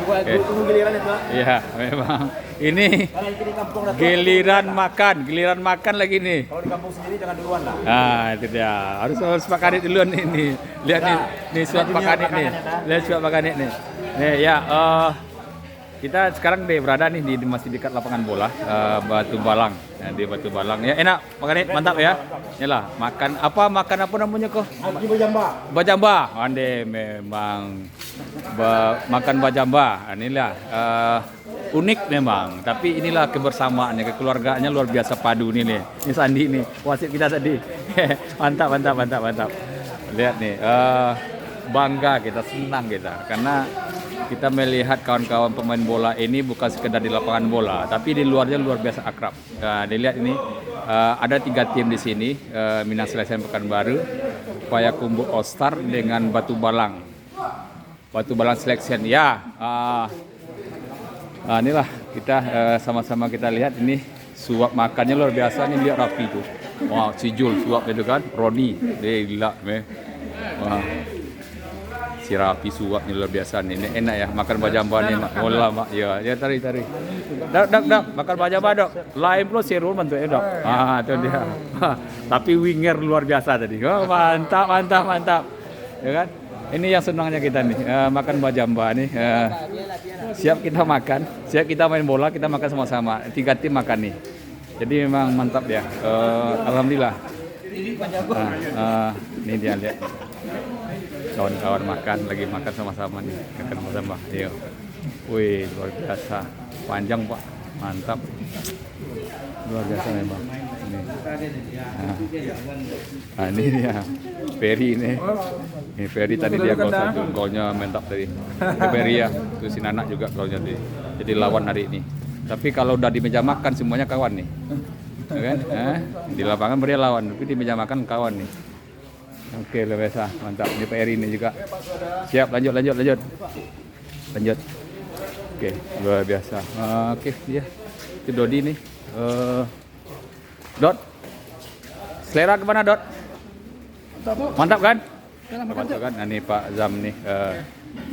Tunggu giliran itu. Iya, memang. Ini giliran makan lagi nih. Kalau di kampung sendiri jangan duluan lah. Nah, itu dia. Harus makan itu duluan ini. Lihat nih suap makan nih. Lihat suap makan nih. Nih ya, kita sekarang berada nih di masih dekat lapangan bola Batu Balang. Nah, di Batu Balang. Ya enak, makan mantap ya. Inilah makan apa namanya kok? Bajamba. Bajamba. Ande memang makan bajamba. Inilah unik memang, tapi inilah kebersamaannya, kekeluargaannya luar biasa padu nih. Ini Sandi nih, wasit kita tadi. mantap. Lihat nih, bangga kita, senang kita, karena kita melihat kawan-kawan pemain bola ini bukan sekedar di lapangan bola, tapi di luarnya luar biasa akrab. Nah, dilihat ini ada 3 tim di sini, Minang Selection Pekanbaru, Payakumbuh All Star dengan Batu Balang Selection. Ya. Nah, inilah kita sama-sama kita lihat ini suap makannya luar biasa. Ini lihat rapi tuh. Wah, si Jul suap itu kan, Roni, dia gila wah, si rapi suapnya luar biasa nih. Ini enak ya makan bajamba nih, mak. Bola mak, ya tari. Dak makan bajamba dok. Lain pula serul bentuknya dok. Itu dia. Tapi winger luar biasa tadi. Oh, mantap. Ya kan? Ini yang senangnya kita nih, makan bajamba nih. Siap kita makan, siap kita main bola, kita makan sama-sama. 3 tim makan nih. Jadi memang mantap ya. Alhamdulillah. Ini dia lihat. Kawan-kawan lagi makan sama-sama nih. Makan sama-sama. Iya. Wih, luar biasa. Panjang Pak, mantap. Luar biasa memang. Ini dia Ferry ini. Ini Ferry tadi dia gol 1, golnya mantap tadi. Ferry ya, itu si Nanak juga golnya tadi. Jadi lawan hari ini. Tapi kalau udah di meja makan semuanya kawan nih. Ya kan? Di lapangan beri lawan, tapi di meja makan kawan nih. Oke, luar biasa, mantap. Ini Ferry ini juga. Siap, lanjut. Oke, luar biasa. Oke, ya. Itu Dodi nih. Dot, selera kemana Dot? Mantap kan? Mantap kan? Nah, ini Pak Zam nih,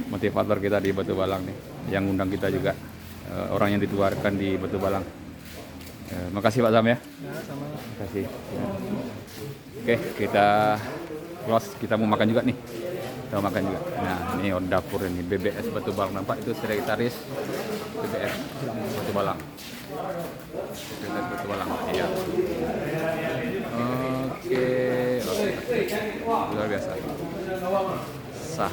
motivator kita di Batu Balang nih, yang undang kita juga, orang yang dituarkan di Batu Balang. Makasih Pak Zam ya. Makasih. Ya. Oke, kita close, kita mau makan juga nih. Kita mau makan juga. Nah, ini dapur ini BBS Batu Balang, nampak itu sekretaris BBS Batu Balang. Sekretaris Batu Balang. Iya. Oke. Luar biasa. Sah.